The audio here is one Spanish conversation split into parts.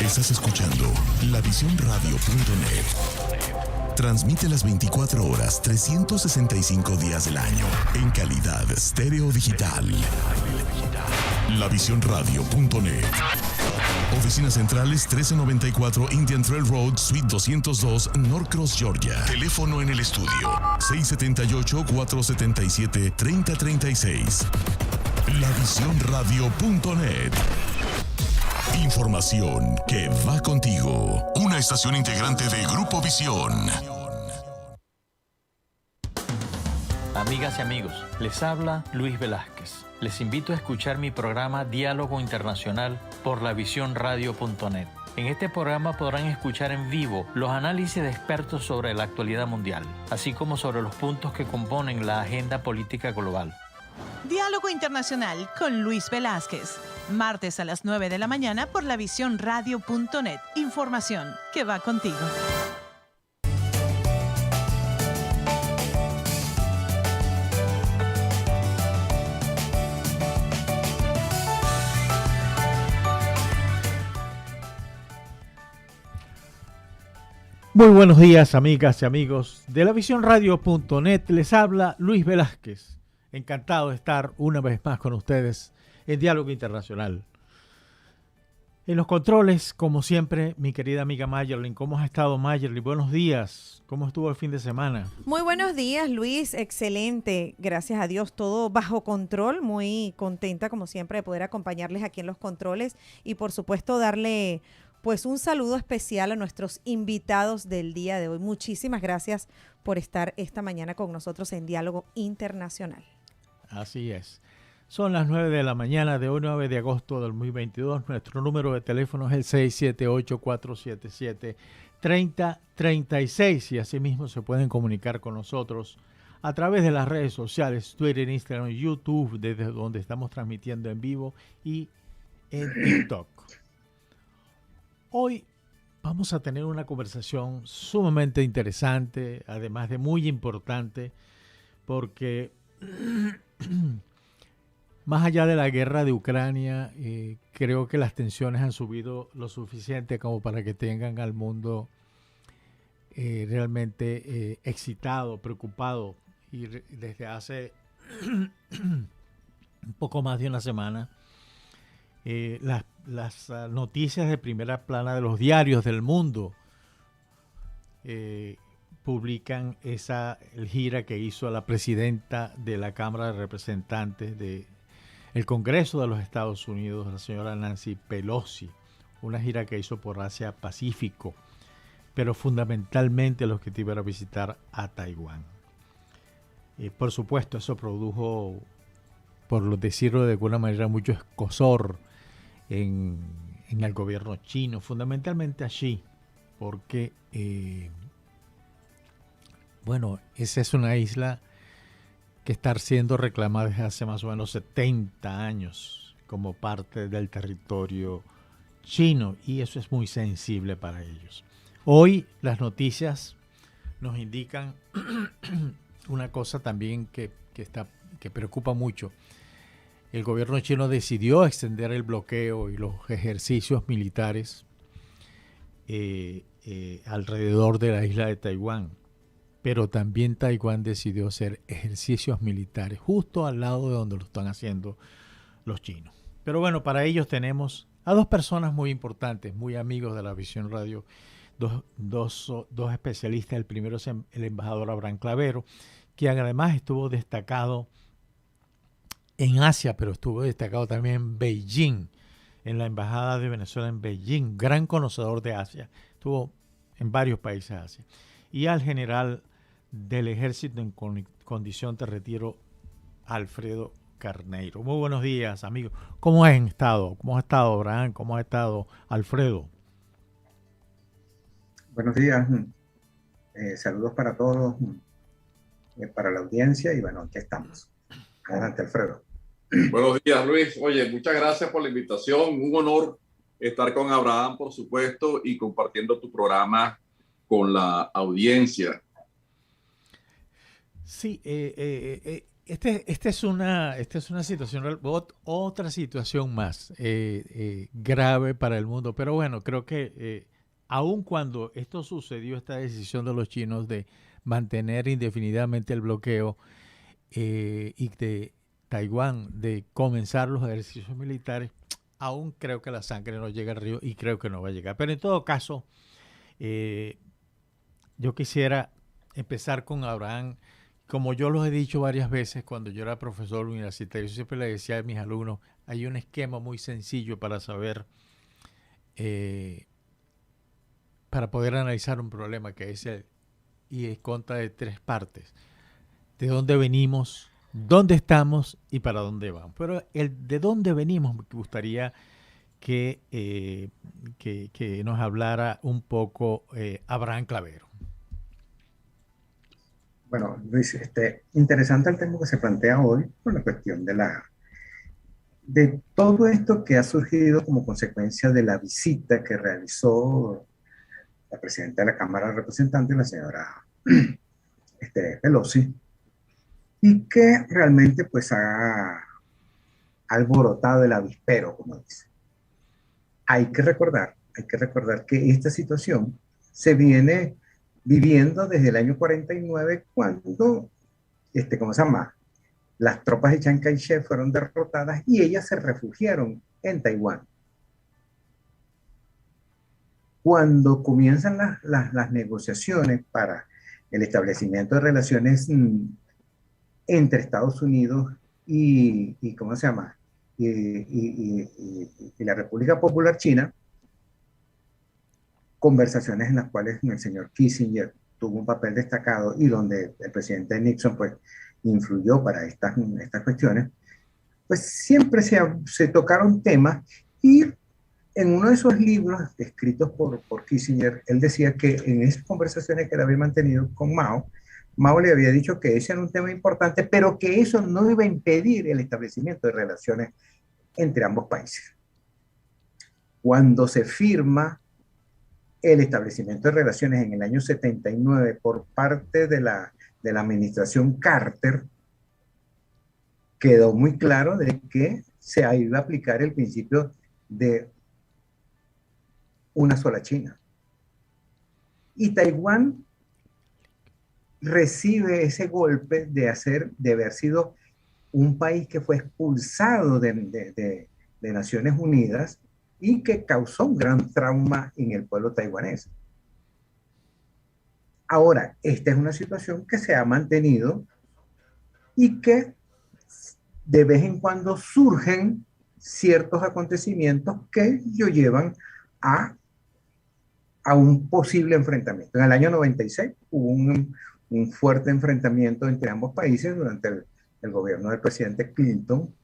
Estás escuchando lavisiónradio.net. Transmite las 24 horas, 365 días del año, en calidad estéreo digital. Lavisiónradio.net. Oficinas centrales 1394 Indian Trail Road, Suite 202, Norcross, Georgia. Teléfono en el estudio 678-477-3036. Lavisiónradio.net. Información que va contigo. Una estación integrante de Grupo Visión. Amigas y amigos, les habla Luis Velázquez. Les invito a escuchar mi programa Diálogo Internacional por lavisiónradio.net. En este programa podrán escuchar en vivo los análisis de expertos sobre la actualidad mundial, así como sobre los puntos que componen la agenda política global. Diálogo Internacional con Luis Velázquez. Martes a las 9 de la mañana por lavisiónradio.net. Información que va contigo. Muy buenos días, amigas y amigos de lavisiónradio.net. Les habla Luis Velázquez. Encantado de estar una vez más con ustedes en Diálogo Internacional. En los controles, como siempre, mi querida amiga Mayerlin. ¿Cómo has estado, Mayerlin? Buenos días. ¿Cómo estuvo el fin de semana? Muy buenos días, Luis. Excelente. Gracias a Dios, todo bajo control. Muy contenta, como siempre, de poder acompañarles aquí en los controles y, por supuesto, darle pues un saludo especial a nuestros invitados del día de hoy. Muchísimas gracias por estar esta mañana con nosotros en Diálogo Internacional. Así es. Son las 9 de la mañana de hoy, 9 de agosto del 2022. Nuestro número de teléfono es el 678-477-3036 y asimismo se pueden comunicar con nosotros a través de las redes sociales, Twitter, Instagram, YouTube, desde donde estamos transmitiendo en vivo, y en TikTok. Hoy vamos a tener una conversación sumamente interesante, además de muy importante, porque más allá de la guerra de Ucrania, creo que las tensiones han subido lo suficiente como para que tengan al mundo realmente excitado, preocupado. Y desde hace un poco más de una semana, las noticias de primera plana de los diarios del mundo publican el gira que hizo la presidenta de la Cámara de Representantes del Congreso de los Estados Unidos, la señora Nancy Pelosi, una gira que hizo por Asia-Pacífico, pero fundamentalmente el objetivo era visitar a Taiwán. Por supuesto, eso produjo, por decirlo de alguna manera, mucho escozor en el gobierno chino, fundamentalmente allí, porque esa es una isla que está siendo reclamada desde hace más o menos 70 años como parte del territorio chino, y eso es muy sensible para ellos. Hoy las noticias nos indican una cosa también que preocupa mucho. El gobierno chino decidió extender el bloqueo y los ejercicios militares alrededor de la isla de Taiwán, pero también Taiwán decidió hacer ejercicios militares justo al lado de donde lo están haciendo los chinos. Pero bueno, para ellos tenemos a dos personas muy importantes, muy amigos de la Visión Radio, dos especialistas. El primero es el embajador Abraham Clavero, que además estuvo destacado en Asia, pero estuvo destacado también en Beijing, en la embajada de Venezuela en Beijing, gran conocedor de Asia, estuvo en varios países de Asia. Y al general del ejército en condición de retiro, Alfredo Carneiro. Muy buenos días, amigos. ¿Cómo han estado? ¿Cómo ha estado Abraham? ¿Cómo ha estado Alfredo? Buenos días. Saludos para todos, para la audiencia, y bueno, aquí estamos. Adelante, Alfredo. Buenos días, Luis. Oye, muchas gracias por la invitación. Un honor estar con Abraham, por supuesto, y compartiendo tu programa con la audiencia. Sí, Esta es una situación, otra situación más grave para el mundo. Pero bueno, creo que aun cuando esto sucedió, esta decisión de los chinos de mantener indefinidamente el bloqueo y de Taiwán de comenzar los ejercicios militares, aún creo que la sangre no llega al río y creo que no va a llegar. Pero en todo caso, yo quisiera empezar con Abraham. Como yo los he dicho varias veces cuando yo era profesor universitario, yo siempre le decía a mis alumnos, hay un esquema muy sencillo para saber, para poder analizar un problema que y consta de 3 partes. De dónde venimos, dónde estamos y para dónde vamos. Pero el de dónde venimos me gustaría que nos hablara un poco Abraham Clavero. Bueno, Luis, interesante el tema que se plantea hoy por la cuestión de todo esto que ha surgido como consecuencia de la visita que realizó la presidenta de la Cámara de Representantes, la señora Pelosi, y que realmente pues ha alborotado el avispero, como dice. Hay que recordar que esta situación se viene viviendo desde el año 49, cuando, ¿cómo se llama? Las tropas de Chiang Kai-shek fueron derrotadas y ellas se refugiaron en Taiwán. Cuando comienzan las negociaciones para el establecimiento de relaciones entre Estados Unidos y ¿cómo se llama? Y la República Popular China, conversaciones en las cuales el señor Kissinger tuvo un papel destacado y donde el presidente Nixon pues influyó para estas cuestiones, pues siempre se tocaron temas, y en uno de esos libros escritos por Kissinger, él decía que en esas conversaciones que él había mantenido con Mao le había dicho que ese era un tema importante, pero que eso no iba a impedir el establecimiento de relaciones entre ambos países. Cuando se firma el establecimiento de relaciones en el año 79 por parte de la administración Carter, quedó muy claro de que se iba a aplicar el principio de una sola China. Y Taiwán recibe ese golpe de haber sido un país que fue expulsado de Naciones Unidas y que causó un gran trauma en el pueblo taiwanés. Ahora, esta es una situación que se ha mantenido y que de vez en cuando surgen ciertos acontecimientos que lo llevan a un posible enfrentamiento. En el año 96 hubo un fuerte enfrentamiento entre ambos países durante el gobierno del presidente Clinton.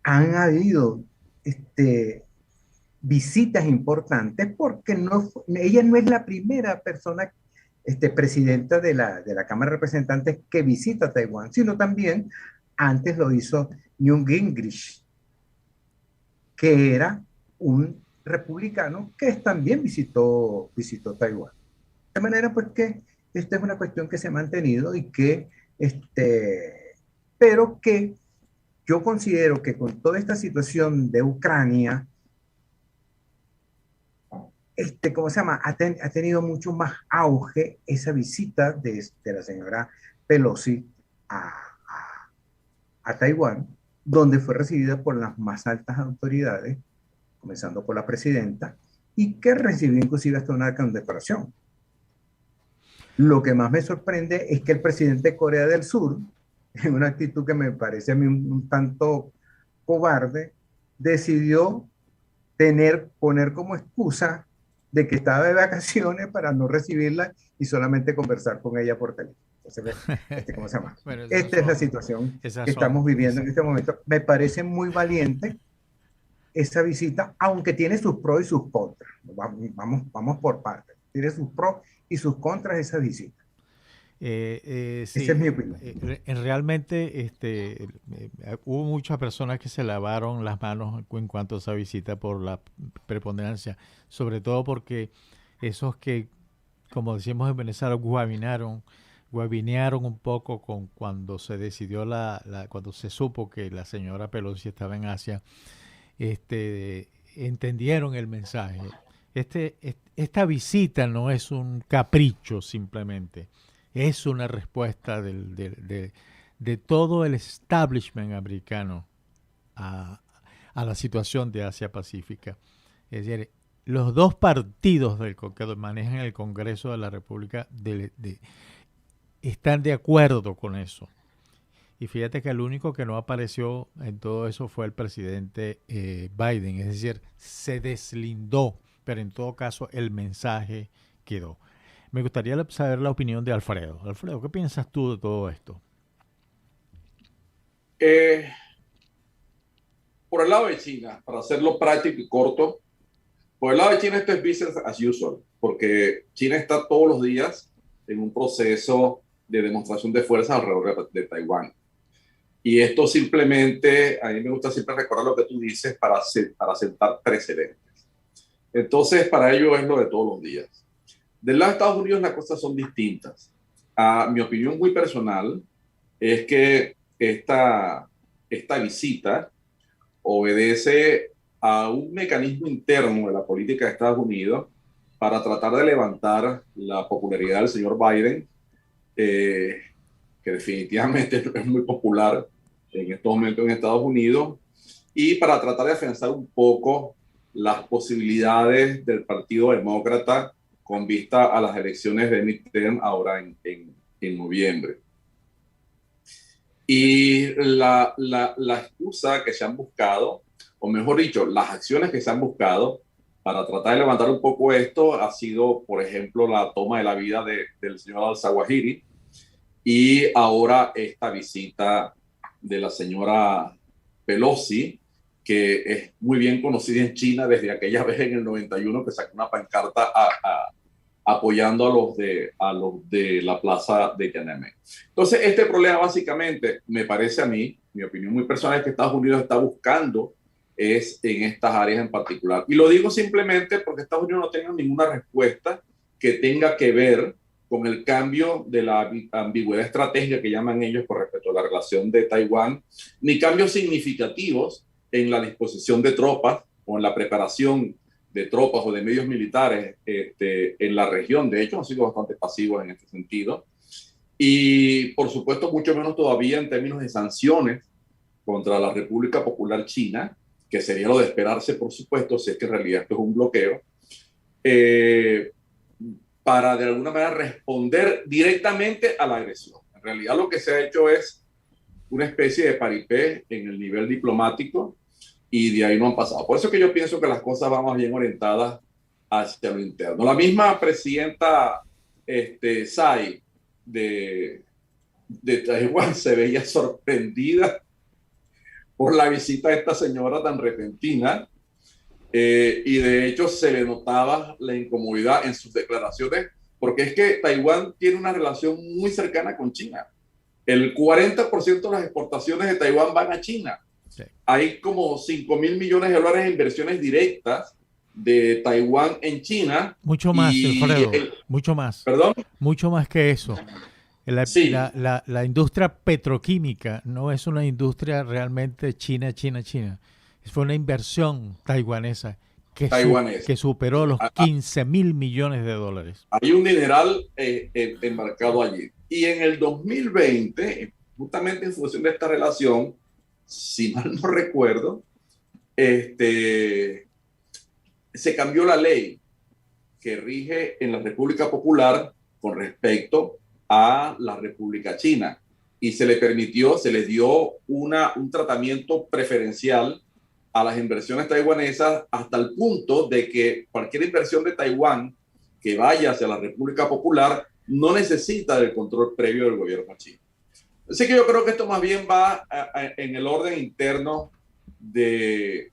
Han habido visitas importantes porque ella no es la primera persona presidenta de la Cámara de Representantes que visita Taiwán, sino también antes lo hizo Newt Gingrich, que era un republicano que también visitó Taiwán. De manera pues que esta es una cuestión que se ha mantenido y que pero que yo considero que con toda esta situación de Ucrania, ¿cómo se llama? Ha tenido mucho más auge esa visita de la señora Pelosi a Taiwán, donde fue recibida por las más altas autoridades, comenzando por la presidenta, y que recibió inclusive hasta una condecoración. Lo que más me sorprende es que el presidente de Corea del Sur, en una actitud que me parece a mí un tanto cobarde, decidió poner como excusa de que estaba de vacaciones para no recibirla y solamente conversar con ella por teléfono. Entonces, ¿cómo se llama? Bueno, esta es la situación que estamos viviendo en este momento. Me parece muy valiente esa visita, aunque tiene sus pros y sus contras. Vamos por partes. Tiene sus pros y sus contras esa visita. Sí, esa es mi opinión. Realmente hubo muchas personas que se lavaron las manos en cuanto a esa visita por la preponderancia, sobre todo porque esos que, como decimos en Venezuela, guaminaron, webinearon un poco con cuando se decidió cuando se supo que la señora Pelosi estaba en Asia, entendieron el mensaje. Esta visita no es un capricho simplemente, es una respuesta de todo el establishment americano a la situación de Asia Pacífica. Es decir, los dos partidos que manejan el Congreso de la República están de acuerdo con eso. Y fíjate que el único que no apareció en todo eso fue el presidente Biden, es decir, se deslindó, pero en todo caso el mensaje quedó. Me gustaría saber la opinión de Alfredo. Alfredo, ¿qué piensas tú de todo esto? Por el lado de China, para hacerlo práctico y corto, por el lado de China esto es business as usual, porque China está todos los días en un proceso de demostración de fuerza alrededor de Taiwán. Y esto simplemente, a mí me gusta siempre recordar lo que tú dices para sentar precedentes. Entonces, para ello es lo de todos los días. Del lado de Estados Unidos las cosas son distintas. Mi opinión muy personal es que esta visita obedece a un mecanismo interno de la política de Estados Unidos para tratar de levantar la popularidad del señor Biden, que definitivamente es muy popular en estos momentos en Estados Unidos, y para tratar de afianzar un poco las posibilidades del Partido Demócrata con vista a las elecciones de midterm ahora en noviembre. Y la excusa que se han buscado, o mejor dicho, las acciones que se han buscado para tratar de levantar un poco esto ha sido, por ejemplo, la toma de la vida del señor al-Zawahiri y ahora esta visita de la señora Pelosi, que es muy bien conocida en China desde aquella vez en el 91 que sacó una pancarta apoyando a los de la plaza de Tiananmen. Entonces, este problema básicamente, me parece a mí, mi opinión muy personal, es que Estados Unidos está buscando es en estas áreas en particular. Y lo digo simplemente porque Estados Unidos no tenga ninguna respuesta que tenga que ver con el cambio de la ambigüedad estratégica que llaman ellos con respecto a la relación de Taiwán, ni cambios significativos en la disposición de tropas o en la preparación de tropas o de medios militares en la región. De hecho, han sido bastante pasivos en este sentido. Y, por supuesto, mucho menos todavía en términos de sanciones contra la República Popular China, que sería lo de esperarse, por supuesto, si es que en realidad esto es un bloqueo, para de alguna manera responder directamente a la agresión. En realidad lo que se ha hecho es una especie de paripé en el nivel diplomático y de ahí no han pasado. Por eso que yo pienso que las cosas van más bien orientadas hacia lo interno. La misma presidenta Tsai de Taiwán se veía sorprendida por la visita de esta señora tan repentina, y de hecho se le notaba la incomodidad en sus declaraciones, porque es que Taiwán tiene una relación muy cercana con China. El 40% de las exportaciones de Taiwán van a China. Sí. Hay como 5.000 millones de dólares en inversiones directas de Taiwán en China. Mucho más, Alfredo, mucho más. ¿Perdón? Mucho más que eso. Sí. La industria petroquímica no es una industria realmente China. Fue una inversión taiwanesa que superó los 15.000 millones de dólares. Hay un dineral embarcado allí. Y en el 2020, justamente en función de esta relación, si mal no recuerdo, se cambió la ley que rige en la República Popular con respecto a la República China, y se les dio un tratamiento preferencial a las inversiones taiwanesas hasta el punto de que cualquier inversión de Taiwán que vaya hacia la República Popular no necesita del control previo del gobierno chino. Así que yo creo que esto más bien va en el orden interno de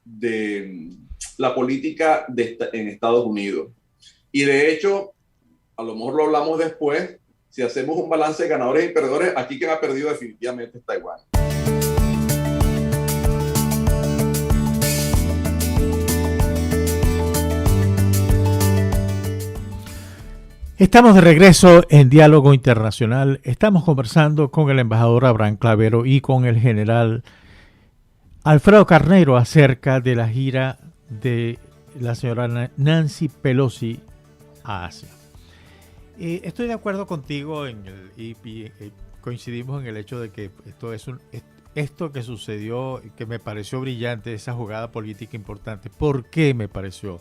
la política en Estados Unidos. Y de hecho, a lo mejor lo hablamos después, si hacemos un balance de ganadores y perdedores, aquí quien ha perdido definitivamente es Taiwán. Estamos de regreso en Diálogo Internacional. Estamos conversando con el embajador Abraham Clavero y con el general Alfredo Carneiro acerca de la gira de la señora Nancy Pelosi a Asia. Estoy de acuerdo contigo y coincidimos en el hecho de que esto que sucedió, que me pareció brillante, esa jugada política importante. ¿Por qué me pareció?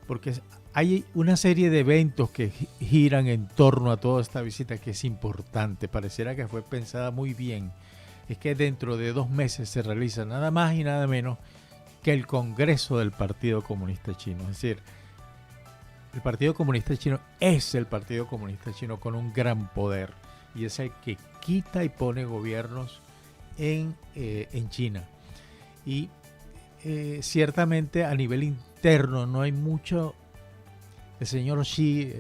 Porque hay una serie de eventos que giran en torno a toda esta visita que es importante. Pareciera que fue pensada muy bien. Es que dentro de 2 meses se realiza nada más y nada menos que el Congreso del Partido Comunista Chino. Es decir, el Partido Comunista Chino es el Partido Comunista Chino con un gran poder. Y es el que quita y pone gobiernos en China. Y ciertamente a nivel interno no hay mucho. El señor Xi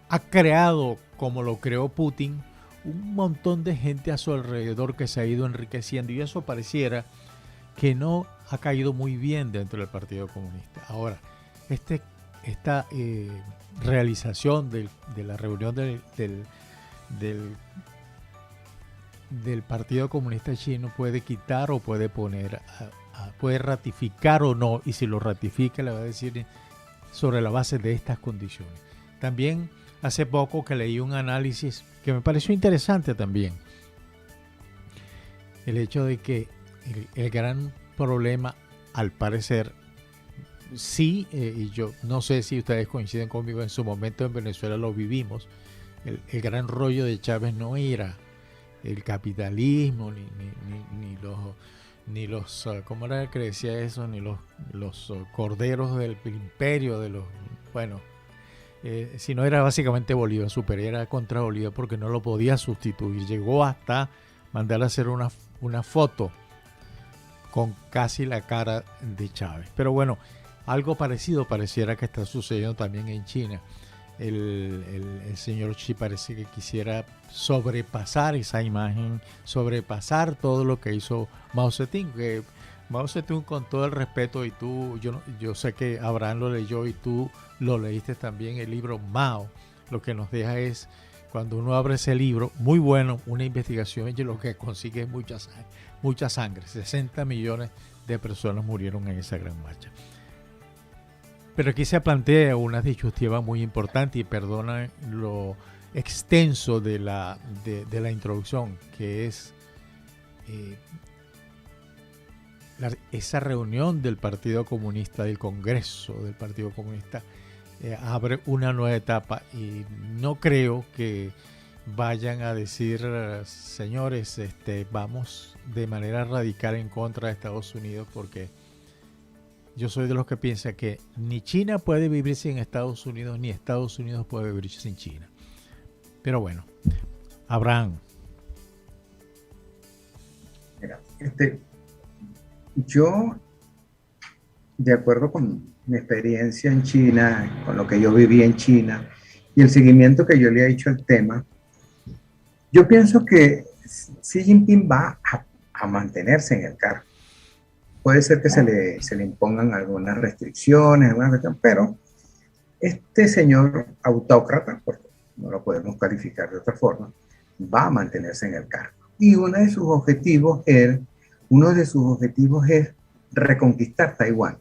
ha creado, como lo creó Putin, un montón de gente a su alrededor que se ha ido enriqueciendo, y eso pareciera que no ha caído muy bien dentro del Partido Comunista. Ahora, esta realización de la reunión del Partido Comunista Chino puede quitar o puede poner, puede ratificar o no, y si lo ratifica le va a decir sobre la base de estas condiciones. También hace poco que leí un análisis que me pareció interesante también. El hecho de que el gran problema, al parecer, sí, y yo no sé si ustedes coinciden conmigo, en su momento en Venezuela lo vivimos, el gran rollo de Chávez no era el capitalismo, ni los ¿cómo era que decía eso? Ni los corderos del imperio, sino era básicamente Bolívar, era contra Bolívar porque no lo podía sustituir. Llegó hasta mandar a hacer una foto con casi la cara de Chávez. Pero bueno, algo parecido pareciera que está sucediendo también en China. El señor Xi parece que quisiera sobrepasar esa imagen, sobrepasar todo lo que hizo Mao Zedong. Que Mao Zedong, con todo el respeto, y yo sé que Abraham lo leyó y tú lo leíste también, el libro Mao, lo que nos deja es, cuando uno abre ese libro, muy bueno, una investigación, y lo que consigue es mucha sangre. 60 millones de personas murieron en esa gran marcha. Pero aquí se plantea una disyuntiva muy importante, y perdona lo extenso de la introducción, que es esa reunión del Partido Comunista, del Congreso del Partido Comunista, abre una nueva etapa, y no creo que vayan a decir, señores, vamos de manera radical en contra de Estados Unidos, porque yo soy de los que piensa que ni China puede vivir sin Estados Unidos, ni Estados Unidos puede vivir sin China. Pero bueno, Abraham. Mira, yo, de acuerdo con mi experiencia en China, con lo que yo viví en China y el seguimiento que yo le he hecho al tema, yo pienso que Xi Jinping va a mantenerse en el cargo. Puede ser que se le impongan algunas restricciones, pero este señor autócrata, porque no lo podemos calificar de otra forma, va a mantenerse en el cargo. Y uno de sus objetivos es reconquistar Taiwán.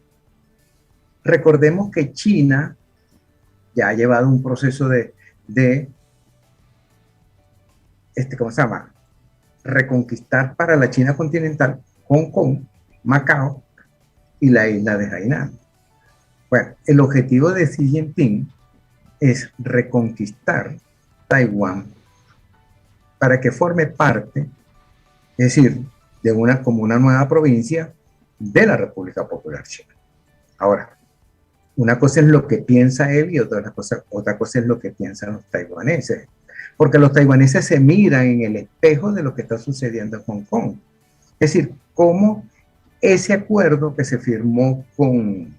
Recordemos que China ya ha llevado un proceso ¿cómo se llama? Reconquistar para la China continental Hong Kong, Macao y la isla de Hainan. Bueno, el objetivo de Xi Jinping es reconquistar Taiwán para que forme parte, es decir, como una nueva provincia de la República Popular China. Ahora, una cosa es lo que piensa él y otra cosa es lo que piensan los taiwaneses, porque los taiwaneses se miran en el espejo de lo que está sucediendo en Hong Kong. Es decir, cómo ese acuerdo que se firmó con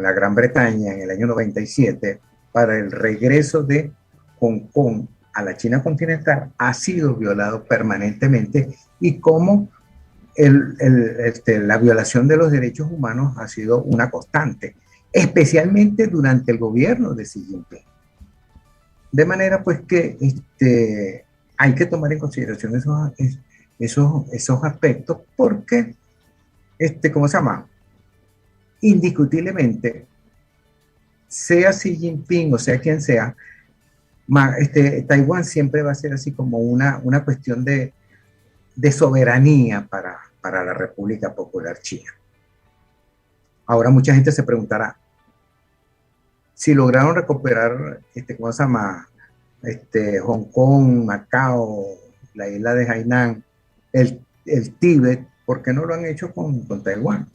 la Gran Bretaña en el año 97 para el regreso de Hong Kong a la China continental ha sido violado permanentemente, y cómo la violación de los derechos humanos ha sido una constante, especialmente durante el gobierno de Xi Jinping. De manera pues que hay que tomar en consideración esos aspectos porque, ¿cómo se llama? Indiscutiblemente, sea Xi Jinping o sea quien sea, Taiwán siempre va a ser así como una cuestión de soberanía para la República Popular China. Ahora mucha gente se preguntará, si lograron recuperar, ¿cómo se llama? Hong Kong, Macao, la isla de Hainan, el Tíbet, ¿por qué no lo han hecho con Taiwán?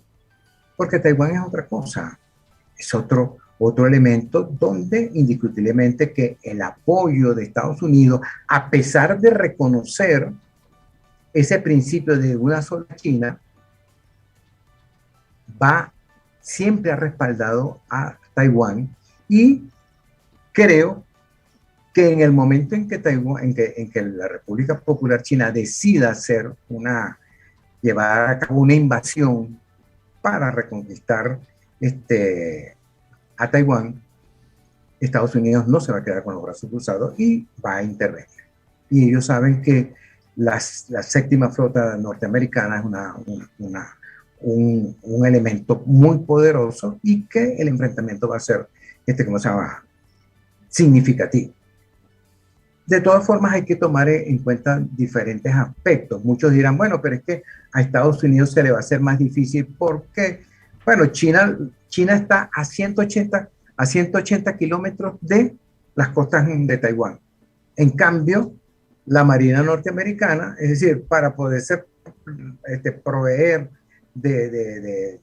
Porque Taiwán es otra cosa, es otro elemento donde indiscutiblemente que el apoyo de Estados Unidos, a pesar de reconocer ese principio de una sola China, siempre ha respaldado a Taiwán, y creo que en el momento en que la República Popular China decida llevar a cabo una invasión para reconquistar a Taiwán, Estados Unidos no se va a quedar con los brazos cruzados y va a intervenir. Y ellos saben que la séptima flota norteamericana es un elemento muy poderoso y que el enfrentamiento va a ser, ¿cómo se llama?, significativo. De todas formas, hay que tomar en cuenta diferentes aspectos. Muchos dirán, bueno, pero es que a Estados Unidos se le va a hacer más difícil porque, bueno, China está a 180 kilómetros de las costas de Taiwán. En cambio, la Marina norteamericana, es decir, para poder proveer de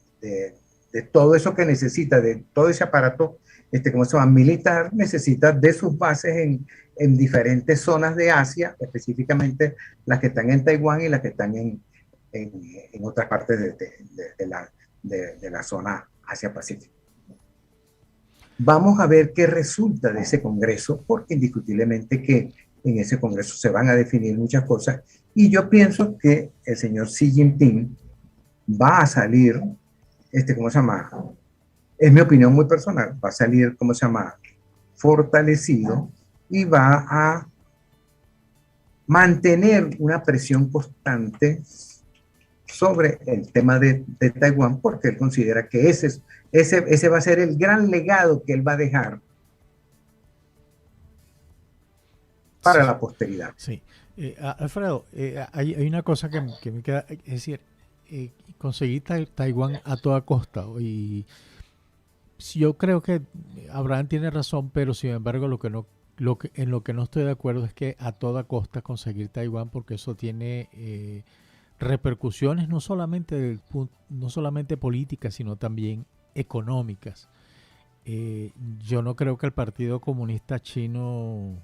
todo eso que necesita, de todo ese aparato, ¿cómo se llama?, militar, necesita de sus bases en diferentes zonas de Asia, específicamente las que están en Taiwán y las que están en otras partes de la zona Asia-Pacífico. Vamos a ver qué resulta de ese congreso, porque indiscutiblemente que en ese congreso se van a definir muchas cosas, y yo pienso que el señor Xi Jinping va a salir, ¿cómo se llama?, es mi opinión muy personal, va a salir, ¿cómo se llama?, fortalecido, y va a mantener una presión constante sobre el tema de Taiwán, porque él considera que ese va a ser el gran legado que él va a dejar para la posteridad. Sí. Alfredo, hay una cosa que me queda, es decir, conseguir Taiwán a toda costa, y yo creo que Abraham tiene razón, pero sin embargo en lo que no estoy de acuerdo es que a toda costa conseguir Taiwán, porque eso tiene repercusiones no solamente políticas, sino también económicas. Yo no creo que el Partido Comunista Chino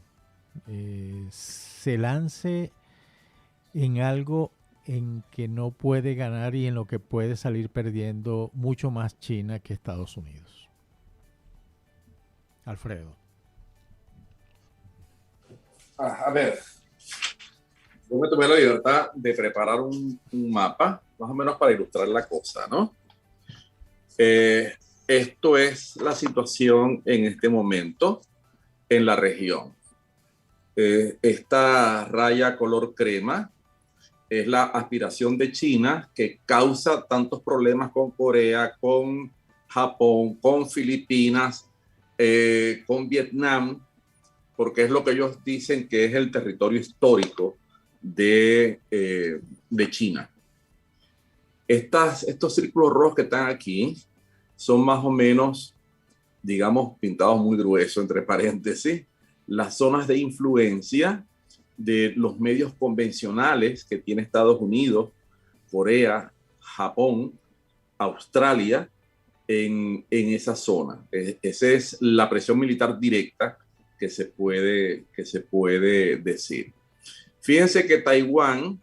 se lance en algo en que no puede ganar y en lo que puede salir perdiendo mucho más China que Estados Unidos. Alfredo. A ver, yo me tomé la libertad de preparar un mapa, más o menos para ilustrar la cosa, ¿no? Esto es la situación en este momento en la región. Esta raya color crema es la aspiración de China, que causa tantos problemas con Corea, con Japón, con Filipinas, con Vietnam, porque es lo que ellos dicen que es el territorio histórico de China. Estos círculos rojos que están aquí son más o menos, digamos, pintados muy grueso, entre paréntesis, las zonas de influencia de los medios convencionales que tiene Estados Unidos, Corea, Japón, Australia, en esa zona. Esa es la presión militar directa que se puede decir. Fíjense que Taiwán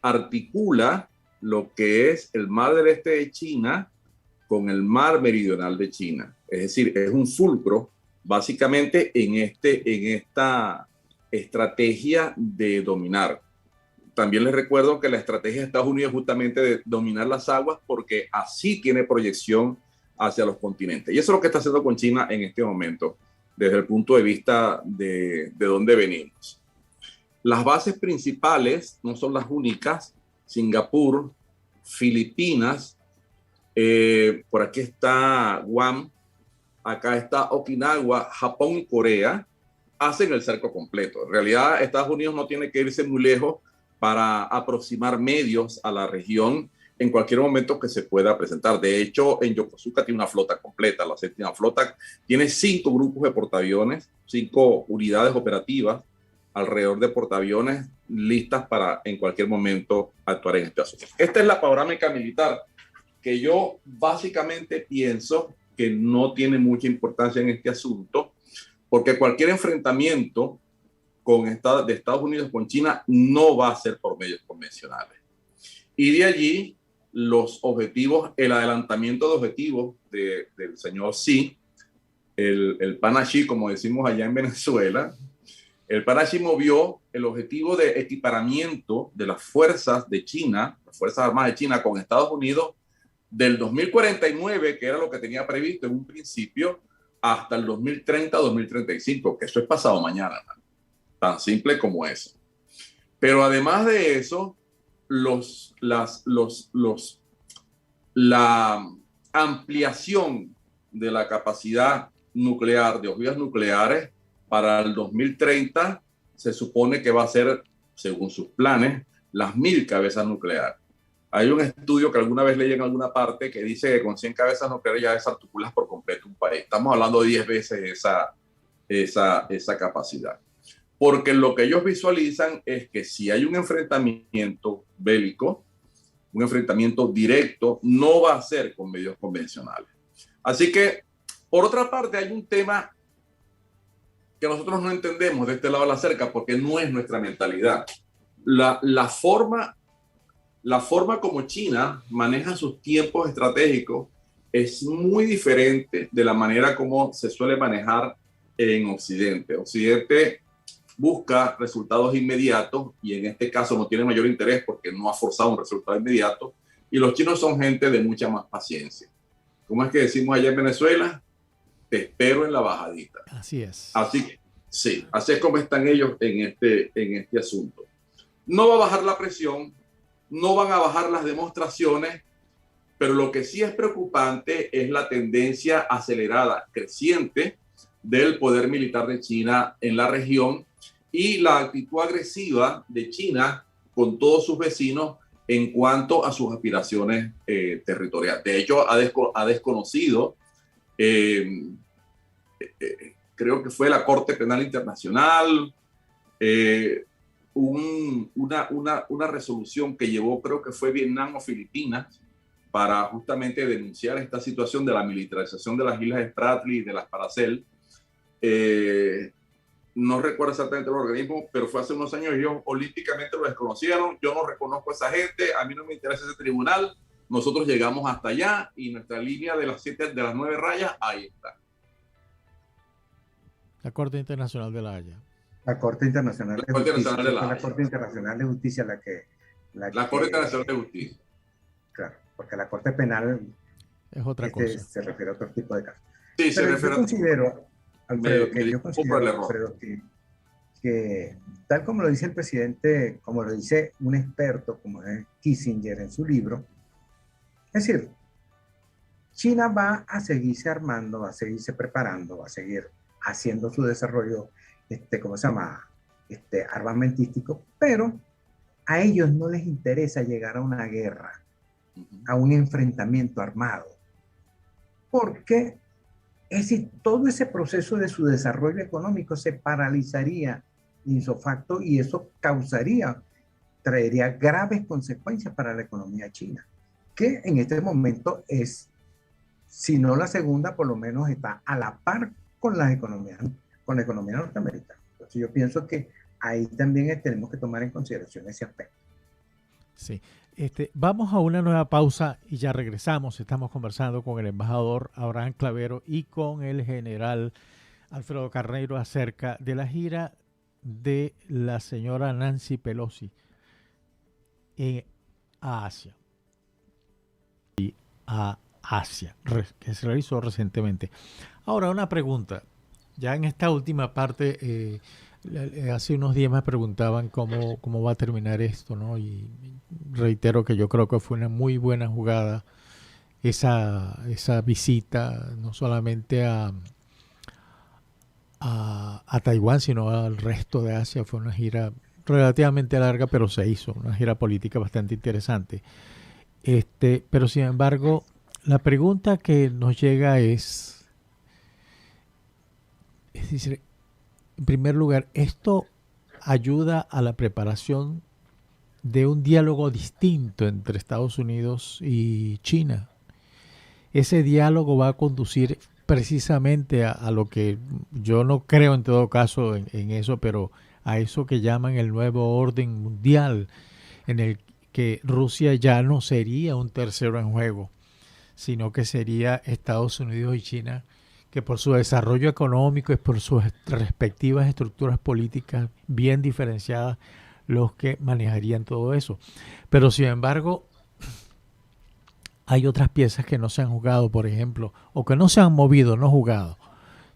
articula lo que es el mar del este de China con el mar meridional de China. Es decir, es un fulcro básicamente en esta estrategia de dominar. también les recuerdo que la estrategia de Estados Unidos es justamente de dominar las aguas porque así tiene proyección hacia los continentes. Y eso es lo que está haciendo con China en este momento, desde el punto de vista de dónde venimos. Las bases principales no son las únicas. Singapur, Filipinas, por aquí está Guam, acá está Okinawa, Japón y Corea, hacen el cerco completo. En realidad, Estados Unidos no tiene que irse muy lejos para aproximar medios a la región en cualquier momento que se pueda presentar. De hecho, en Yokosuka tiene una flota completa. La séptima flota tiene 5 grupos de portaaviones, 5 unidades operativas alrededor de portaaviones listas para en cualquier momento actuar en este asunto. Esta es la panorámica militar que yo básicamente pienso que no tiene mucha importancia en este asunto, porque cualquier enfrentamiento de Estados Unidos con China no va a ser por medios convencionales. Y de allí los objetivos, el adelantamiento de objetivos del señor Xi, el pana Xi, como decimos allá en Venezuela. El pana Xi movió el objetivo de equiparamiento de las fuerzas de China, las Fuerzas Armadas de China con Estados Unidos, del 2049, que era lo que tenía previsto en un principio, hasta el 2030-2035, que eso es pasado mañana, ¿no? Tan simple como eso. Pero además de eso, la ampliación de la capacidad nuclear, de ojivas nucleares, para el 2030 se supone que va a ser, según sus planes, las 1000 cabezas nucleares. Hay un estudio que alguna vez leí en alguna parte que dice que con 100 cabezas nucleares ya desarticulas por completo un país. Estamos hablando de 10 veces esa capacidad. Porque lo que ellos visualizan es que si hay un enfrentamiento bélico, un enfrentamiento directo, no va a ser con medios convencionales. Así que, por otra parte, hay un tema que nosotros no entendemos de este lado de la cerca porque no es nuestra mentalidad. La forma como China maneja sus tiempos estratégicos es muy diferente de la manera como se suele manejar en Occidente. Occidente busca resultados inmediatos y en este caso no tiene mayor interés porque no ha forzado un resultado inmediato, y los chinos son gente de mucha más paciencia. ¿Cómo es que decimos allá en Venezuela? Te espero en la bajadita. Así es. Así que, sí, así es como están ellos en este asunto. No va a bajar la presión, no van a bajar las demostraciones, pero lo que sí es preocupante es la tendencia acelerada, creciente, del poder militar de China en la región y la actitud agresiva de China con todos sus vecinos en cuanto a sus aspiraciones territoriales. De hecho, ha desconocido, creo que fue la Corte Penal Internacional, una resolución que llevó, creo que fue Vietnam o Filipinas, para justamente denunciar esta situación de la militarización de las Islas Spratly y de las Paracel. No recuerdo exactamente el organismo, pero fue hace unos años y ellos olímpicamente lo desconocieron. Yo no reconozco a esa gente, a mí no me interesa ese tribunal. Nosotros llegamos hasta allá y nuestra línea de las 9 rayas, ahí está. La Corte Internacional de la Haya. La Corte Internacional de Justicia. La Corte Internacional de Justicia la Corte Internacional de Justicia. Claro, porque la Corte Penal es otra cosa. Se refiere a otro tipo de casos. Sí, pero yo considero, Alfredo, que tal como lo dice el presidente, como lo dice un experto como es Kissinger en su libro, es decir, China va a seguirse armando, va a seguirse preparando, va a seguir haciendo su desarrollo, armamentístico, pero a ellos no les interesa llegar a una guerra, a un enfrentamiento armado, porque es decir, todo ese proceso de su desarrollo económico se paralizaría ipso facto y eso traería graves consecuencias para la economía china, que en este momento es, si no la segunda, por lo menos está a la par con la economía norteamericana. Entonces yo pienso que ahí también tenemos que tomar en consideración ese aspecto. Sí. Vamos a una nueva pausa y ya regresamos. Estamos conversando con el embajador Abraham Clavero y con el general Alfredo Carneiro acerca de la gira de la señora Nancy Pelosi a Asia. Que se realizó recientemente. Ahora, una pregunta. Ya en esta última parte, hace unos días me preguntaban cómo va a terminar esto, ¿no? Y reitero que yo creo que fue una muy buena jugada esa visita, no solamente a Taiwán, sino al resto de Asia. Fue una gira relativamente larga, pero se hizo, una gira política bastante interesante. Pero sin embargo, la pregunta que nos llega es decir, en primer lugar, ¿esto ayuda a la preparación de un diálogo distinto entre Estados Unidos y China? Ese diálogo va a conducir precisamente a lo que yo no creo en todo caso en eso, pero a eso que llaman el nuevo orden mundial, en el que Rusia ya no sería un tercero en juego, sino que sería Estados Unidos y China, que por su desarrollo económico y por sus respectivas estructuras políticas bien diferenciadas, los que manejarían todo eso. Pero sin embargo, hay otras piezas que no se han jugado, por ejemplo, o que no se han movido, no jugado.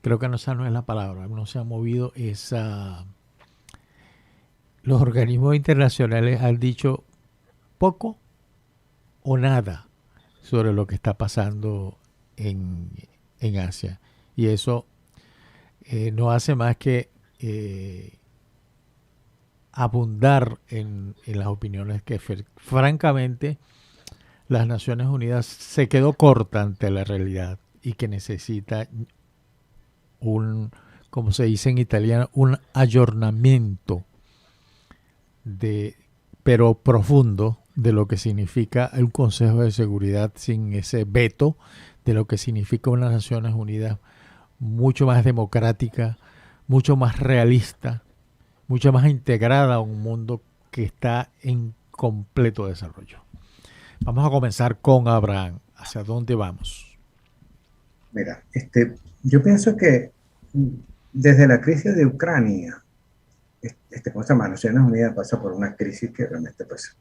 Creo que esa no es la palabra, no se han movido. Los organismos internacionales han dicho poco o nada sobre lo que está pasando en Asia. Y eso no hace más que abundar en las opiniones que francamente las Naciones Unidas se quedó corta ante la realidad y que necesita como se dice en italiano, un aggiornamento pero profundo de lo que significa un Consejo de Seguridad sin ese veto, de lo que significa unas Naciones Unidas mucho más democrática, mucho más realista, mucho más integrada a un mundo que está en completo desarrollo. Vamos a comenzar con Abraham. ¿Hacia dónde vamos? Mira, yo pienso que desde la crisis de Ucrania, ¿cómo se llama? Naciones Unidas pasa por una crisis que realmente, pues,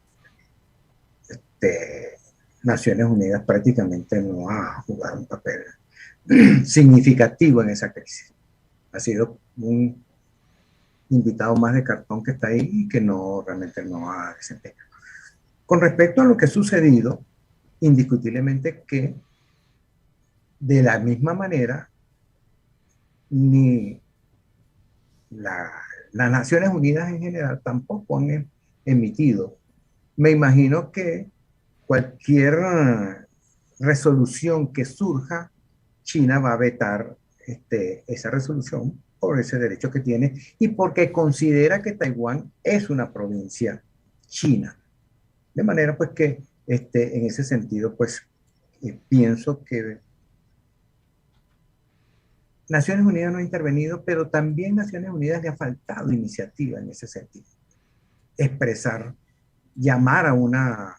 Naciones Unidas prácticamente no ha jugado un papel significativo en esa crisis. Ha sido un invitado más de cartón que está ahí y que realmente no ha desempeñado. Con respecto a lo que ha sucedido, indiscutiblemente que de la misma manera ni las Naciones Unidas en general tampoco han emitido. Me imagino que cualquier resolución que surja, China va a vetar esa resolución por ese derecho que tiene y porque considera que Taiwán es una provincia china. De manera pues que en ese sentido pues pienso que Naciones Unidas no ha intervenido, pero también Naciones Unidas le ha faltado iniciativa en ese sentido. Expresar, llamar a una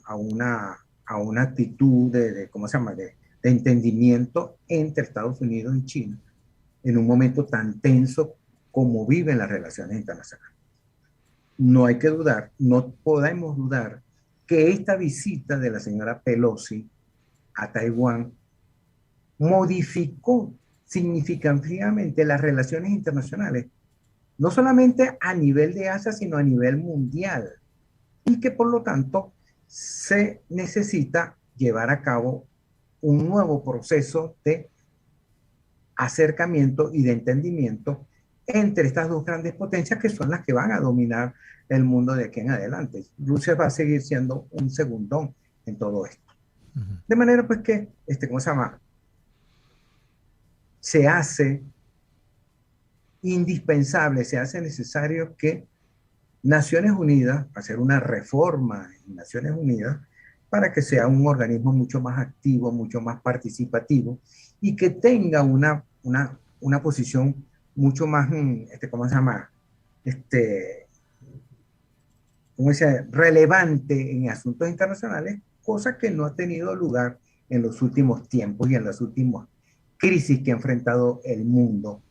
actitud ¿cómo se llama? De entendimiento entre Estados Unidos y China en un momento tan tenso como viven las relaciones internacionales. No hay que dudar, no podemos dudar que esta visita de la señora Pelosi a Taiwán modificó significativamente las relaciones internacionales, no solamente a nivel de Asia, sino a nivel mundial, y que por lo tanto se necesita llevar a cabo un nuevo proceso de acercamiento y de entendimiento entre estas dos grandes potencias que son las que van a dominar el mundo de aquí en adelante. Rusia va a seguir siendo un segundón en todo esto. De manera pues que, ¿cómo se llama? Se hace indispensable, se hace necesario que Naciones Unidas, hacer una reforma en Naciones Unidas para que sea un organismo mucho más activo, mucho más participativo y que tenga una posición mucho más, ¿cómo se llama? ¿Cómo dice? Relevante en asuntos internacionales, cosa que no ha tenido lugar en los últimos tiempos y en las últimas crisis que ha enfrentado el mundo,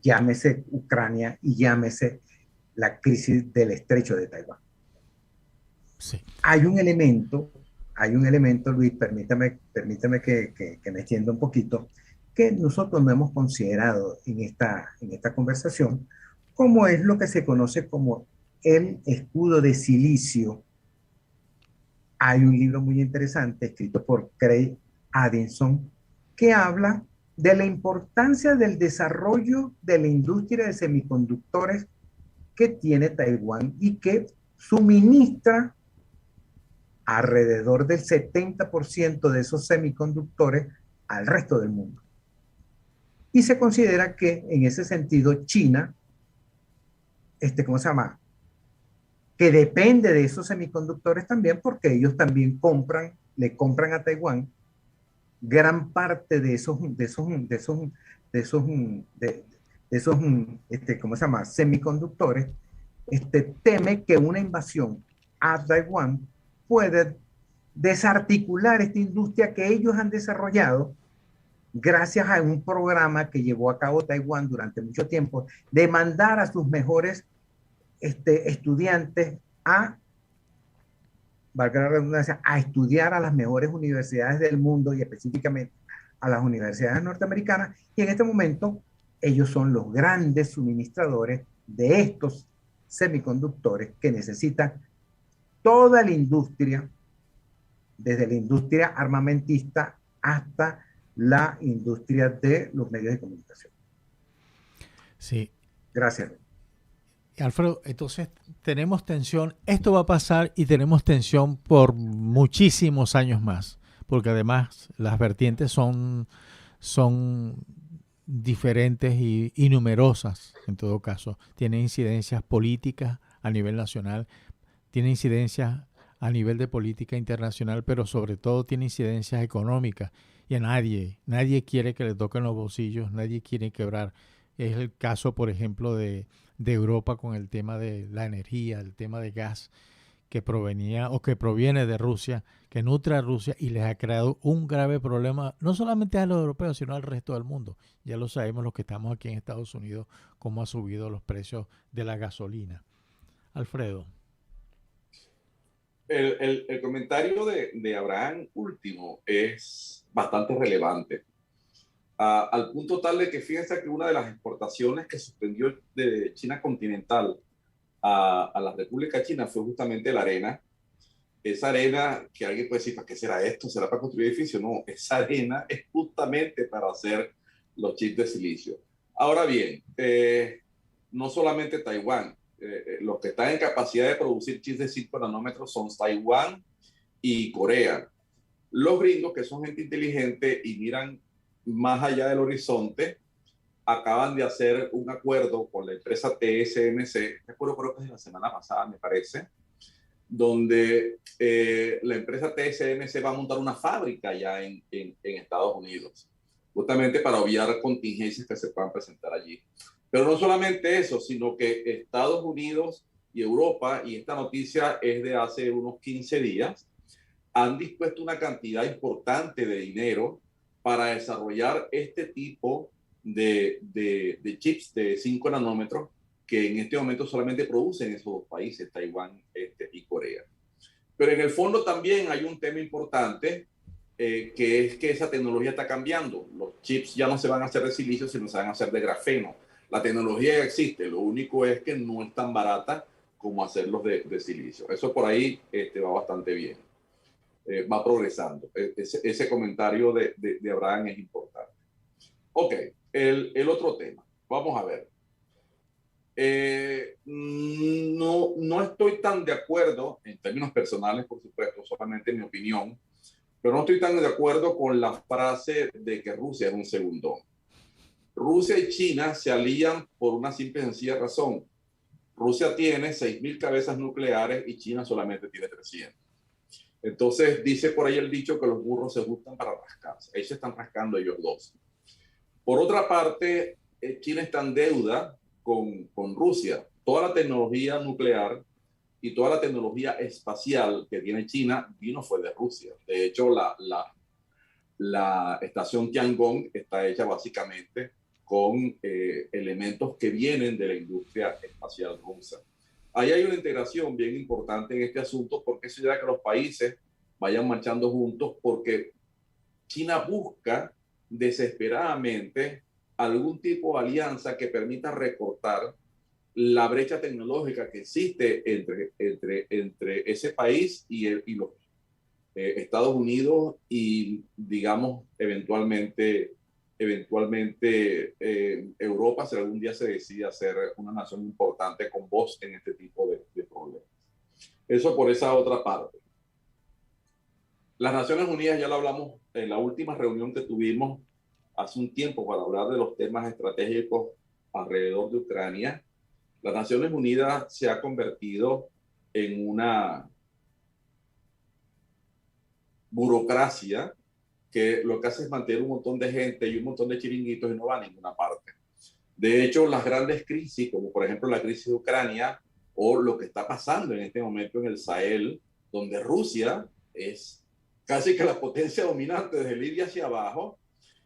llámese Ucrania y llámese la crisis del estrecho de Taiwán. Sí. Hay un elemento, Luis, permítame que me extienda un poquito, que nosotros no hemos considerado en esta conversación, como es lo que se conoce como el escudo de silicio. Hay un libro muy interesante escrito por Craig Addison que habla de la importancia del desarrollo de la industria de semiconductores que tiene Taiwán y que suministra alrededor del 70% de esos semiconductores al resto del mundo. Y se considera que en ese sentido China, ¿cómo se llama? Que depende de esos semiconductores también porque ellos también le compran a Taiwán gran parte de esos ¿cómo se llama? Semiconductores. Teme que una invasión a Taiwán puede desarticular esta industria que ellos han desarrollado gracias a un programa que llevó a cabo Taiwán durante mucho tiempo, de mandar a sus mejores estudiantes valga la redundancia, a estudiar a las mejores universidades del mundo y específicamente a las universidades norteamericanas, y en este momento ellos son los grandes suministradores de estos semiconductores que necesita toda la industria, desde la industria armamentista hasta la industria de los medios de comunicación. Sí. Gracias. Alfredo, entonces tenemos tensión, esto va a pasar y tenemos tensión por muchísimos años más, porque además las vertientes son diferentes y numerosas en todo caso. Tiene incidencias políticas a nivel nacional, tiene incidencias a nivel de política internacional, pero sobre todo tiene incidencias económicas y a nadie quiere que le toquen los bolsillos, nadie quiere quebrar. Es el caso, por ejemplo, de Europa con el tema de la energía, el tema de gas que provenía o que proviene de Rusia, que nutre a Rusia y les ha creado un grave problema, no solamente a los europeos, sino al resto del mundo. Ya lo sabemos los que estamos aquí en Estados Unidos, cómo ha subido los precios de la gasolina. Alfredo. El comentario de Abraham último es bastante relevante. Al punto tal de que fíjense que una de las exportaciones que suspendió de China continental a la República China fue justamente la arena. Esa arena que alguien puede decir, ¿para qué será esto? ¿Será para construir edificios? No, esa arena es justamente para hacer los chips de silicio. Ahora bien, no solamente Taiwán, los que están en capacidad de producir chips de 5 nanómetros son Taiwán y Corea. Los gringos, que son gente inteligente y miran más allá del horizonte, acaban de hacer un acuerdo con la empresa TSMC, creo que es la semana pasada, me parece, donde la empresa TSMC va a montar una fábrica ya en Estados Unidos, justamente para obviar contingencias que se puedan presentar allí. Pero no solamente eso, sino que Estados Unidos y Europa, y esta noticia es de hace unos 15 días, han dispuesto una cantidad importante de dinero para desarrollar este tipo de chips de 5 nanómetros que en este momento solamente producen esos dos países, Taiwán y Corea. Pero en el fondo también hay un tema importante, que es que esa tecnología está cambiando. Los chips ya no se van a hacer de silicio, sino se van a hacer de grafeno. La tecnología ya existe, lo único es que no es tan barata como hacerlos de silicio. Eso por ahí va bastante bien. Va progresando. Ese comentario de Abraham es importante. Ok, el otro tema. Vamos a ver. No estoy tan de acuerdo, en términos personales, por supuesto, solamente mi opinión, pero no estoy tan de acuerdo con la frase de que Rusia es un segundón. Rusia y China se alían por una simple y sencilla razón. Rusia tiene 6.000 cabezas nucleares y China solamente tiene 300. Entonces, dice por ahí el dicho que los burros se gustan para rascarse. Ahí se están rascando ellos dos. Por otra parte, China está en deuda con Rusia. Toda la tecnología nuclear y toda la tecnología espacial que tiene China fue de Rusia. De hecho, la estación Tiangong está hecha básicamente con elementos que vienen de la industria espacial rusa. ahí hay una integración bien importante en este asunto, porque es idea que los países vayan marchando juntos, porque China busca desesperadamente algún tipo de alianza que permita recortar la brecha tecnológica que existe entre ese país y los Estados Unidos y, digamos, eventualmente Europa, si algún día se decide hacer una nación importante con voz en este tipo de problemas. Eso por esa otra parte. Las Naciones Unidas, ya lo hablamos en la última reunión que tuvimos hace un tiempo para hablar de los temas estratégicos alrededor de Ucrania. Las Naciones Unidas se ha convertido en una burocracia que lo que hace es mantener un montón de gente y un montón de chiringuitos y no va a ninguna parte. De hecho, las grandes crisis, como por ejemplo la crisis de Ucrania o lo que está pasando en este momento en el Sahel, donde Rusia es casi que la potencia dominante desde Libia hacia abajo,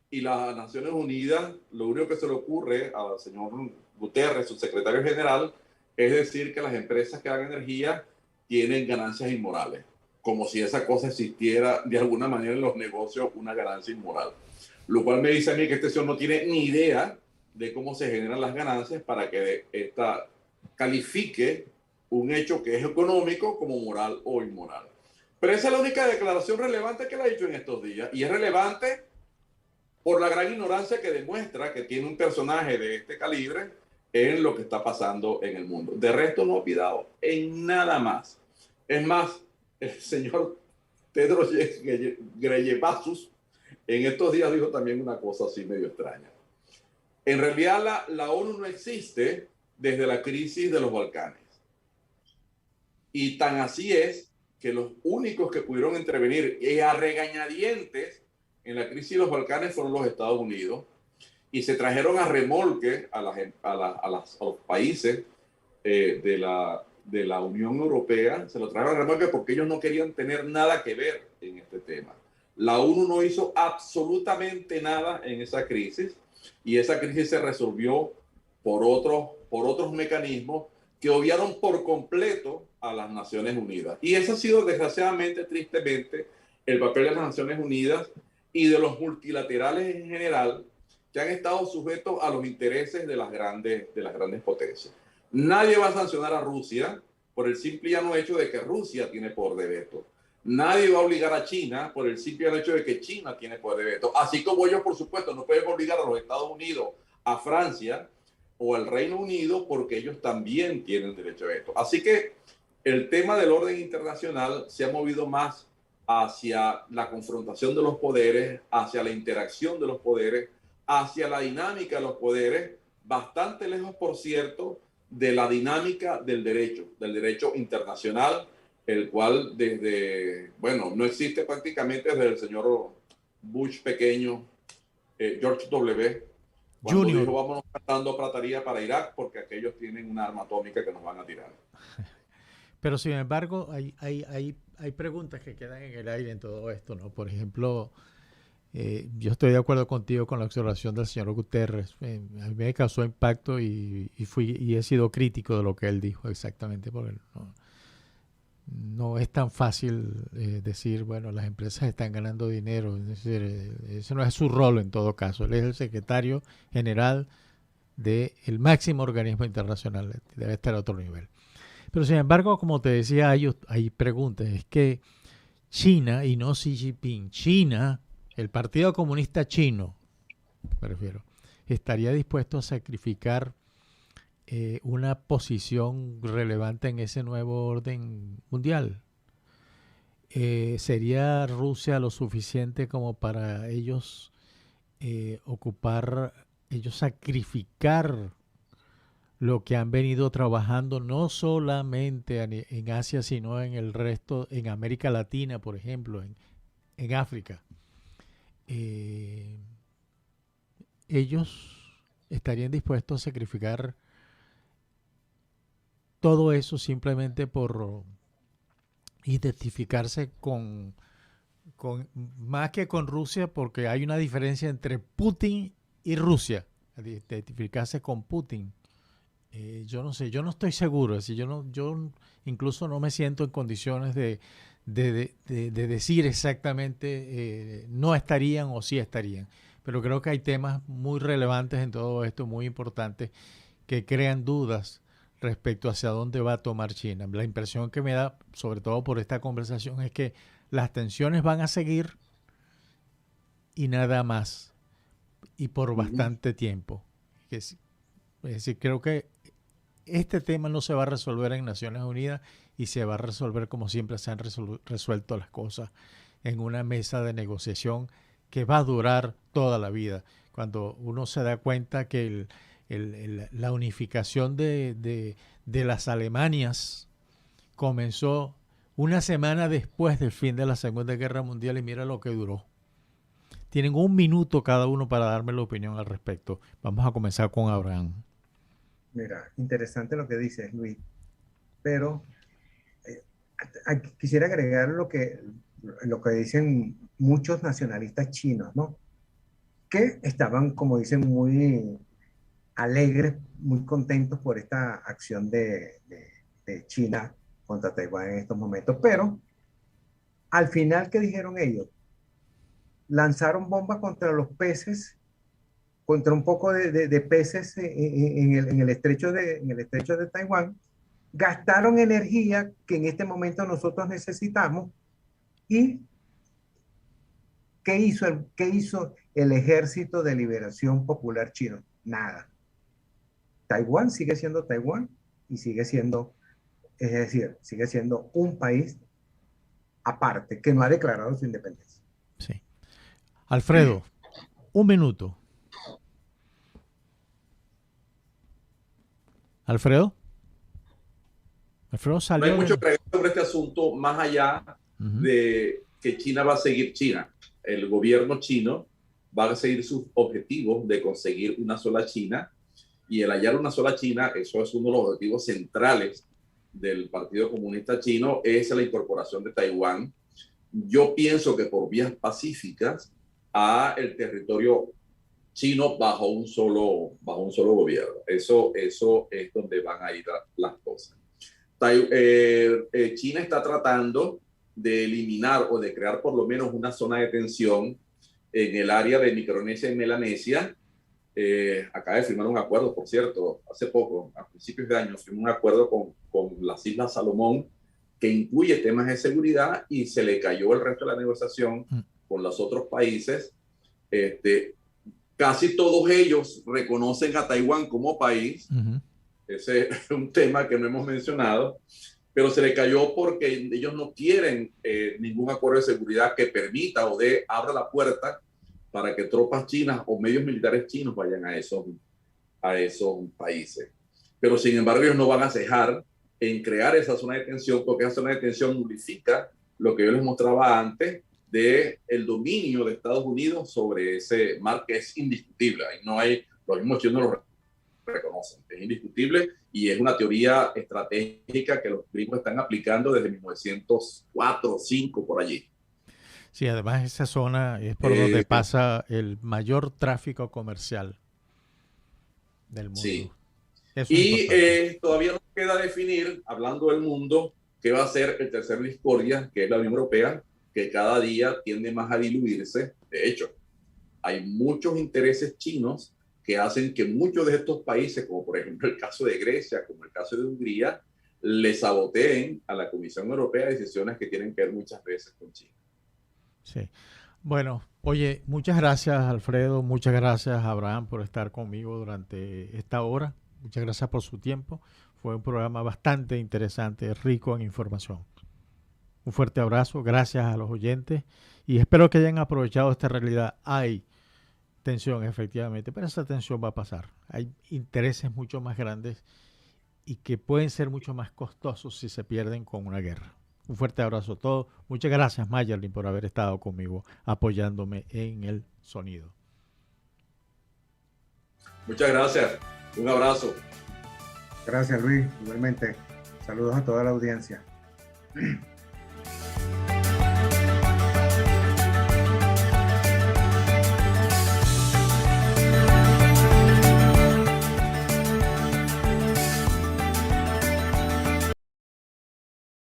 y las Naciones Unidas, lo único que se le ocurre al señor Guterres, su secretario general, es decir que las empresas que dan energía tienen ganancias inmorales, como si esa cosa existiera de alguna manera en los negocios, una ganancia inmoral. Lo cual me dice a mí que este señor no tiene ni idea de cómo se generan las ganancias para que esta califique un hecho que es económico como moral o inmoral. Pero esa es la única declaración relevante que él ha dicho en estos días, y es relevante por la gran ignorancia que demuestra que tiene un personaje de este calibre en lo que está pasando en el mundo. De resto no ha opinado en nada más. Es más, el señor Tedros Ghebreyesus en estos días dijo también una cosa así medio extraña. En realidad la ONU no existe desde la crisis de los Balcanes. Y tan así es que los únicos que pudieron intervenir a regañadientes en la crisis de los Balcanes fueron los Estados Unidos, y se trajeron a remolque a los países de la Unión Europea, se lo trajeron a remolque porque ellos no querían tener nada que ver en este tema. La ONU no hizo absolutamente nada en esa crisis, y esa crisis se resolvió por otros mecanismos que obviaron por completo a las Naciones Unidas. Y ese ha sido, desgraciadamente, tristemente, el papel de las Naciones Unidas y de los multilaterales en general, que han estado sujetos a los intereses de las grandes potencias. Nadie va a sancionar a Rusia por el simple y llano hecho de que Rusia tiene poder de veto. Nadie va a obligar a China por el simple y llano hecho de que China tiene poder de veto. Así como ellos, por supuesto, no pueden obligar a los Estados Unidos, a Francia o al Reino Unido, porque ellos también tienen derecho a veto. Así que el tema del orden internacional se ha movido más hacia la confrontación de los poderes, hacia la interacción de los poderes, hacia la dinámica de los poderes, bastante lejos, por cierto, de la dinámica del derecho internacional, el cual no existe prácticamente desde el señor Bush pequeño, George W. Cuando Junior dijo, vámonos cantando plataría para Irak porque aquellos tienen una arma atómica que nos van a tirar. Pero sin embargo, hay preguntas que quedan en el aire en todo esto, ¿no? Por ejemplo, yo estoy de acuerdo contigo con la observación del señor Guterres. A mí me causó impacto y he sido crítico de lo que él dijo exactamente, porque no es tan fácil decir, bueno, las empresas están ganando dinero. Es decir, ese no es su rol en todo caso. Él es el secretario general del máximo organismo internacional. Debe estar a otro nivel. Pero sin embargo, como te decía, hay preguntas. Es que China, y no Xi Jinping, China, el Partido Comunista Chino, me refiero, estaría dispuesto a sacrificar una posición relevante en ese nuevo orden mundial. ¿Sería Rusia lo suficiente como para ellos sacrificar lo que han venido trabajando no solamente en Asia, sino en el resto, en América Latina, por ejemplo, en África? Ellos estarían dispuestos a sacrificar todo eso simplemente por identificarse con más que con Rusia, porque hay una diferencia entre Putin y Rusia, identificarse con Putin Yo no sé, yo no estoy seguro. Es decir, yo incluso no me siento en condiciones de decir exactamente no estarían o sí estarían. Pero creo que hay temas muy relevantes en todo esto, muy importantes, que crean dudas respecto hacia dónde va a tomar China. La impresión que me da, sobre todo por esta conversación, es que las tensiones van a seguir y nada más, y por bastante tiempo. Es decir, creo que este tema no se va a resolver en Naciones Unidas y se va a resolver como siempre se han resuelto las cosas, en una mesa de negociación que va a durar toda la vida. Cuando uno se da cuenta que la unificación de las Alemanias comenzó una semana después del fin de la Segunda Guerra Mundial y mira lo que duró. Tienen 1 minuto cada uno para darme la opinión al respecto. Vamos a comenzar con Abraham. Mira, interesante lo que dices, Luis, pero quisiera agregar lo que dicen muchos nacionalistas chinos, ¿no? Que estaban, como dicen, muy alegres, muy contentos por esta acción de China contra Taiwán en estos momentos, pero al final, ¿qué dijeron ellos? Lanzaron bombas contra los peces, contra un poco de peces en el estrecho de Taiwán, gastaron energía que en este momento nosotros necesitamos. ¿Y qué hizo el Ejército de Liberación Popular Chino? Nada. Taiwán sigue siendo Taiwán y sigue siendo un país aparte que no ha declarado su independencia. Sí. Alfredo, 1 minuto. Alfredo salió. No hay mucho que agregar sobre este asunto, más allá de que China va a seguir China. El gobierno chino va a seguir sus objetivos de conseguir una sola China, y el hallar una sola China, eso es uno de los objetivos centrales del Partido Comunista Chino, es la incorporación de Taiwán. Yo pienso que por vías pacíficas a el territorio chino bajo un solo gobierno. Eso es donde van a ir las cosas. China está tratando de eliminar o de crear por lo menos una zona de tensión en el área de Micronesia y Melanesia. Acaba de firmar un acuerdo, por cierto, hace poco, a principios de año, firmó un acuerdo con las Islas Salomón que incluye temas de seguridad, y se le cayó el resto de la negociación con los otros países. Casi todos ellos reconocen a Taiwán como país. Ese es un tema que no hemos mencionado, pero se le cayó porque ellos no quieren ningún acuerdo de seguridad que permita o abra la puerta para que tropas chinas o medios militares chinos vayan a esos países. Pero sin embargo ellos no van a cejar en crear esa zona de tensión, porque esa zona de tensión nulifica lo que yo les mostraba antes de el dominio de Estados Unidos sobre ese mar, que es indiscutible. Ahí no hay, los mismos chinos lo reconocen, es indiscutible, y es una teoría estratégica que los gringos están aplicando desde 1904 o 5 por allí. Sí, además esa zona es por donde pasa el mayor tráfico comercial del mundo. Sí. Y todavía nos queda definir, hablando del mundo, qué va a ser el tercer discordia, que es la Unión Europea, que cada día tiende más a diluirse. De hecho, hay muchos intereses chinos que hacen que muchos de estos países, como por ejemplo el caso de Grecia, como el caso de Hungría, le saboteen a la Comisión Europea decisiones que tienen que ver muchas veces con China. Sí. Bueno, oye, muchas gracias, Alfredo, muchas gracias, Abraham, por estar conmigo durante esta hora. Muchas gracias por su tiempo. Fue un programa bastante interesante, rico en información. Un fuerte abrazo, gracias a los oyentes y espero que hayan aprovechado esta realidad. Hay tensión, efectivamente, pero esa tensión va a pasar. Hay intereses mucho más grandes y que pueden ser mucho más costosos si se pierden con una guerra. Un fuerte abrazo a todos. Muchas gracias, Mayerlin, por haber estado conmigo apoyándome en el sonido. Muchas gracias. Un abrazo. Gracias, Luis. Igualmente. Saludos a toda la audiencia.